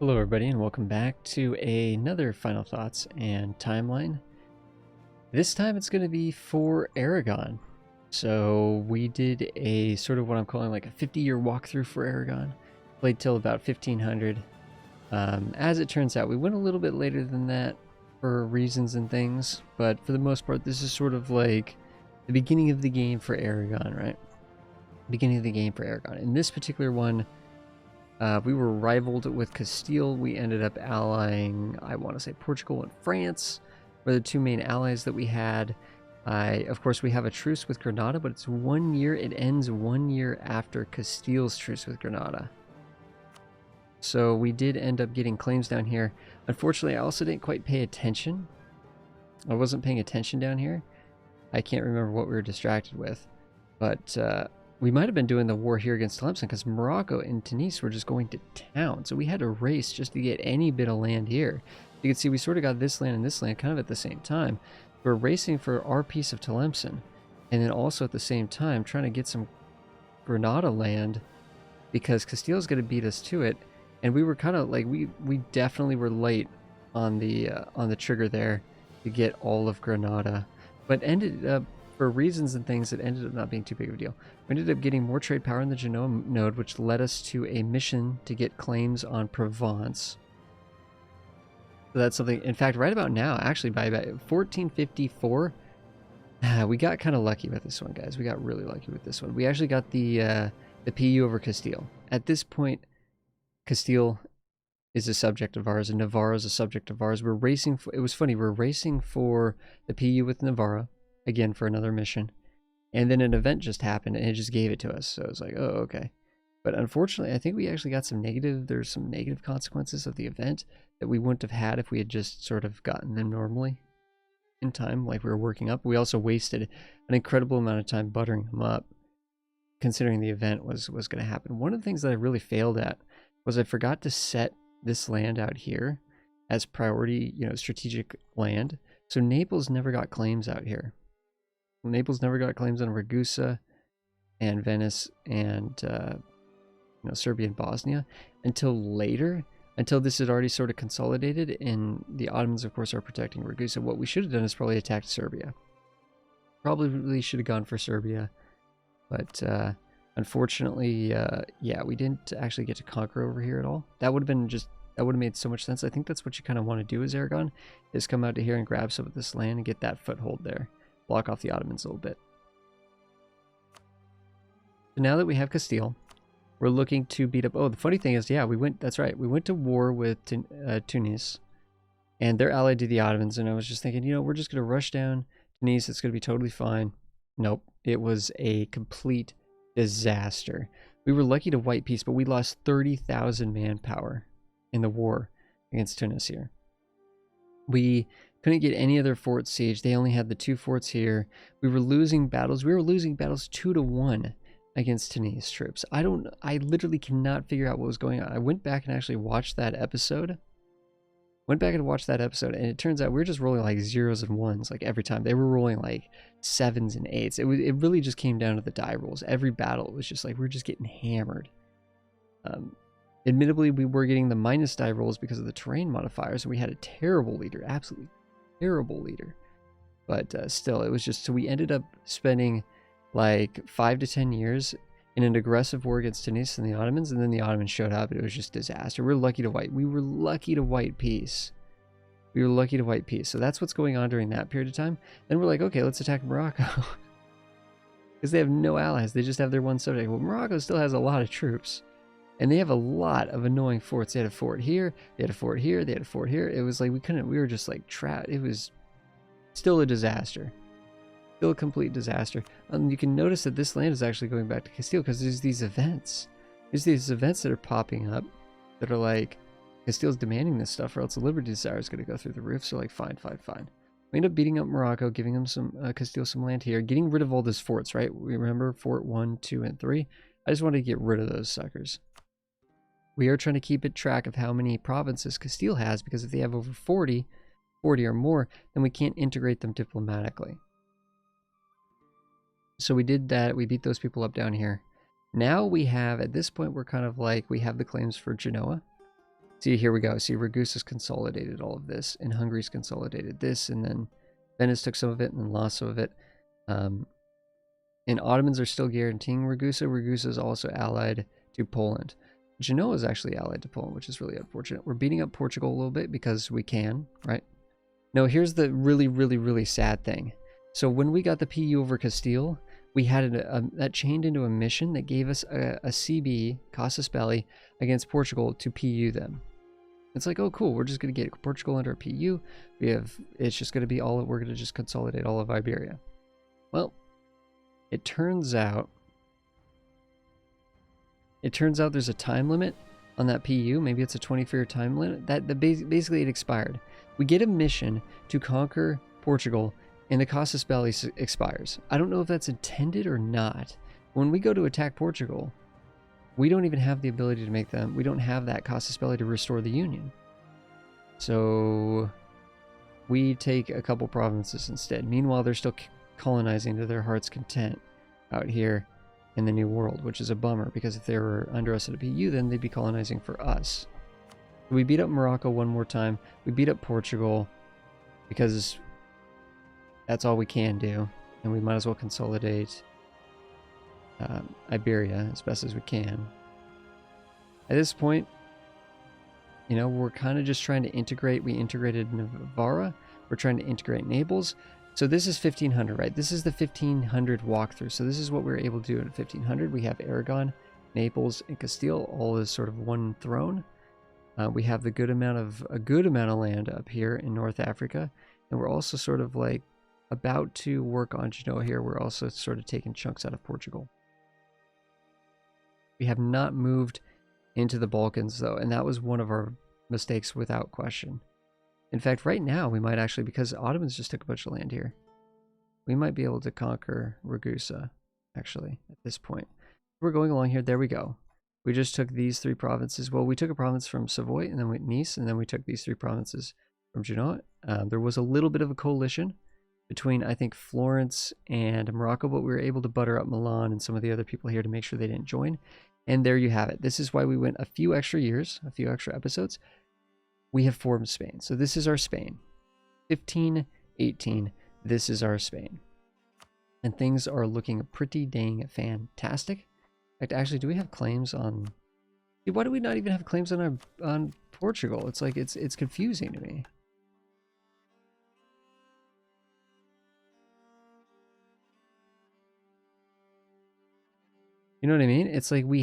Hello everybody and welcome back to another Final Thoughts and Timeline. This time it's going to be for Aragon. So we did a sort of what I'm calling like a 50-year walkthrough for Aragon. Played till about 1500. As it turns out, we went a little bit later than that for reasons and things, but for the most part this is sort of like the beginning of the game for Aragon, right? Beginning of the game for Aragon. In this particular one, we were rivaled with Castile. We ended up allying, I want to say, Portugal and France were the two main allies that we had. Of course, we have a truce with Granada, but it's 1 year. It ends 1 year after Castile's truce with Granada. So we did end up getting claims down here. Unfortunately, I also didn't quite pay attention. I wasn't paying attention down here. I can't remember what we were distracted with, but we might have been doing the war here against Tlemcen because Morocco and Tunis were just going to town. So we had to race just to get any bit of land here. You can see we sort of got this land and this land kind of at the same time. We're racing for our piece of Tlemcen. And then also at the same time trying to get some Granada land because Castile's going to beat us to it. And we were kind of like, we definitely were late on the trigger there to get all of Granada. But ended up, for reasons and things, it ended up not being too big of a deal. We ended up getting more trade power in the Genoa node, which led us to a mission to get claims on Provence. So that's something, in fact, right about now, actually by about 1454, we got kind of lucky with this one, guys. We got really lucky with this one. We actually got the PU over Castile. At this point, Castile is a subject of ours, and Navarra is a subject of ours. We're racing for, it was funny, we're racing for the PU with Navarra, again for another mission, and then an event just happened and it just gave it to us. So it was like, oh, okay. But unfortunately, I think we actually got there's some negative consequences of the event that we wouldn't have had if we had just sort of gotten them normally in time, like we were working up. We also wasted an incredible amount of time buttering them up, considering the event was going to happen. One of the things that I really failed at was I forgot to set this land out here as priority, strategic land. So Naples never got claims out here. Naples never got claims on Ragusa and Venice and Serbia and Bosnia until later, until this had already sort of consolidated, and the Ottomans, of course, are protecting Ragusa. What we should have done is probably attacked Serbia. Probably should have gone for Serbia, but unfortunately, yeah, we didn't actually get to conquer over here at all. That would have made so much sense. I think that's what you kind of want to do as Aragon, is come out to here and grab some of this land and get that foothold there. Block off the Ottomans a little bit. So now that we have Castile, we're looking to beat up... Oh, the funny thing is, yeah, that's right. We went to war with Tunis, and they're allied to the Ottomans, and I was just thinking, we're just going to rush down Tunis. It's going to be totally fine. Nope. It was a complete disaster. We were lucky to white peace, but we lost 30,000 manpower in the war against Tunis here. We couldn't get any other forts sieged. They only had the 2 forts here. We were losing battles. We were losing battles 2-1 against Tunis troops. I literally cannot figure out what was going on. I went back and actually watched that episode. And it turns out we were just rolling like 0s and 1s like every time. They were rolling like 7s and 8s. It really just came down to the die rolls. Every battle, it was just like we were just getting hammered. Admittedly, we were getting the minus die rolls because of the terrain modifiers, and we had a terrible leader, absolutely terrible leader. But still, it was just, so we ended up spending like 5 to 10 years in an aggressive war against Tunis and the Ottomans, and then the Ottomans showed up, and it was just disaster. We were lucky to white peace. So that's what's going on during that period of time. Then we're like, okay, let's attack Morocco. Because they have no allies. They just have their one subject. Well, Morocco still has a lot of troops. And they have a lot of annoying forts. They had a fort here, they had a fort here, they had a fort here. It was like we were just like trapped. It was still a disaster. Still a complete disaster. You can notice that this land is actually going back to Castile because there's these events. There's these events that are popping up that are like, Castile's demanding this stuff or else the liberty desire is going to go through the roof. So like, fine. We end up beating up Morocco, giving them Castile some land here, getting rid of all those forts, right? We remember Fort 1, 2, and 3. I just wanted to get rid of those suckers. We are trying to keep track of how many provinces Castile has, because if they have over 40 or more, then we can't integrate them diplomatically. So we did that. We beat those people up down here. Now we have, at this point, we're kind of like, we have the claims for Genoa. See, here we go. See, Ragusa's consolidated all of this, and Hungary's consolidated this, and then Venice took some of it and then lost some of it. And Ottomans are still guaranteeing Ragusa. Ragusa is also allied to Poland. Genoa is actually allied to Poland, which is really unfortunate. We're beating up Portugal a little bit because we can, right? No, here's the really, really, really sad thing. So when we got the PU over Castile, we had that chained into a mission that gave us a CB, Casus Belli, against Portugal to PU them. It's like, oh, cool, we're just going to get Portugal under a PU. It's just going to be we're going to just consolidate all of Iberia. Well, it turns out there's a time limit on that PU. Maybe it's a 24-year time limit. Basically it expired. We get a mission to conquer Portugal, and the Casus Belli expires. I don't know if that's intended or not. When we go to attack Portugal, we don't even have the ability to make them. We don't have that Casus Belli to restore the Union. So we take a couple provinces instead. Meanwhile, they're still colonizing to their heart's content out here in the New World, which is a bummer, because if they were under us at a PU, then they'd be colonizing for us. We beat up Morocco one more time. We beat up Portugal because that's all we can do, and we might as well consolidate Iberia as best as we can. At this point, you know, we're kind of just trying to integrate. We integrated Navarra. We're trying to integrate Naples. So this is 1500, right? This is the 1500 walkthrough. So this is what we were able to do in 1500. We have Aragon, Naples, and Castile all as sort of one throne. We have a good amount of land up here in North Africa, and we're also sort of like about to work on Genoa here. We're also sort of taking chunks out of Portugal. We have not moved into the Balkans though, and that was one of our mistakes without question. In fact, right now we might actually, because Ottomans just took a bunch of land here, we might be able to conquer Ragusa actually at this point. We're going along here. There we go. We just took these three provinces. Well, we took a province from Savoy, and then we Nice, and then we took these three provinces from Genoa. There was a little bit of a coalition between, I think, Florence and Morocco, but we were able to butter up Milan and some of the other people here to make sure they didn't join. And there you have it. This is why we went a few extra years, a few extra episodes. We have formed Spain. So this is our Spain. 1518, this is our Spain. And things are looking pretty dang fantastic. In fact, actually, do we have claims on... Why do we not even have claims on Portugal? It's like, it's confusing to me. You know what I mean? It's like we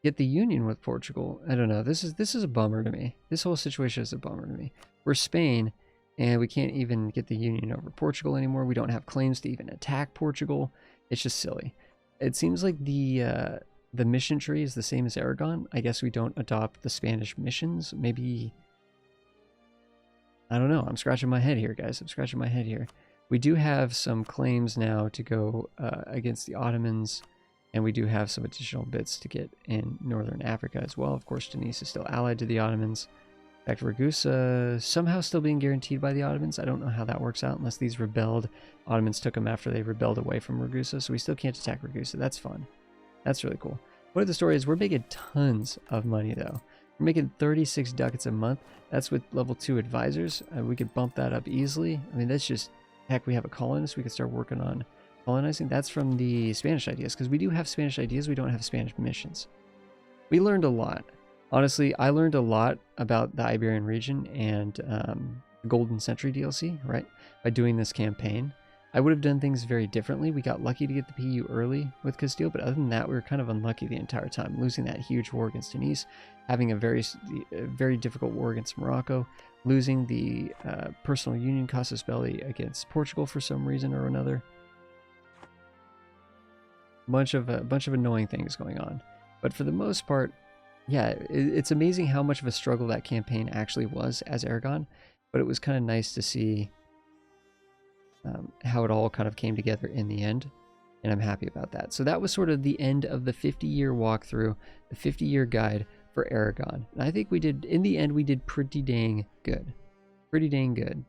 get the union with Portugal. I don't know. This is a bummer to me. This whole situation is a bummer to me. We're Spain, and we can't even get the union over Portugal anymore. We don't have claims to even attack Portugal. It's just silly. It seems like the mission tree is the same as Aragon. I guess we don't adopt the Spanish missions. Maybe... I don't know. I'm scratching my head here, guys. I'm scratching my head here. We do have some claims now to go against the Ottomans, and we do have some additional bits to get in Northern Africa as well. Of course, Tunis is still allied to the Ottomans. In fact, Ragusa somehow still being guaranteed by the Ottomans. I don't know how that works out unless these rebelled Ottomans took them after they rebelled away from Ragusa. So we still can't attack Ragusa. That's fun. That's really cool. What the story is, we're making tons of money though. We're making 36 ducats a month. That's with level 2 advisors. We could bump that up easily. I mean, that's just, heck, we have a colonist. We could start working on colonizing. That's from the Spanish ideas, because we do have Spanish ideas. We don't have Spanish missions. We learned a lot. Honestly, I learned a lot about the Iberian region and the Golden Century DLC, right? By doing this campaign. I would have done things very differently. We got lucky to get the PU early with Castile, but other than that, we were kind of unlucky the entire time. Losing that huge war against Tunis, having a very difficult war against Morocco, losing the personal union Casus Belli against Portugal for some reason or another. Bunch of annoying things going on. But for the most part, yeah, it's amazing how much of a struggle that campaign actually was as Aragon, but it was kind of nice to see how it all kind of came together in the end, and I'm happy about that. So that was sort of the end of the 50-year walkthrough, the 50-year guide for Aragon. And I think we did, in the end, we did pretty dang good. Pretty dang good.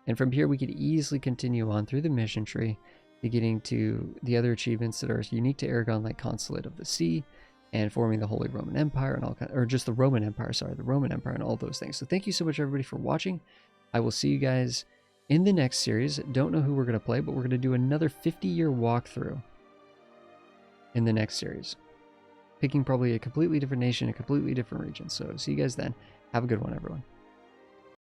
And from here, we could easily continue on through the mission tree to getting to the other achievements that are unique to Aragon, like Consulate of the Sea, and forming the Holy Roman Empire and all or just the Roman Empire, sorry, the Roman Empire and all those things. So thank you so much everybody for watching. I will see you guys in the next series. Don't know who we're going to play, but we're going to do another 50-year walkthrough in the next series, picking probably a completely different nation, a completely different region. So see you guys then. Have a good one, everyone.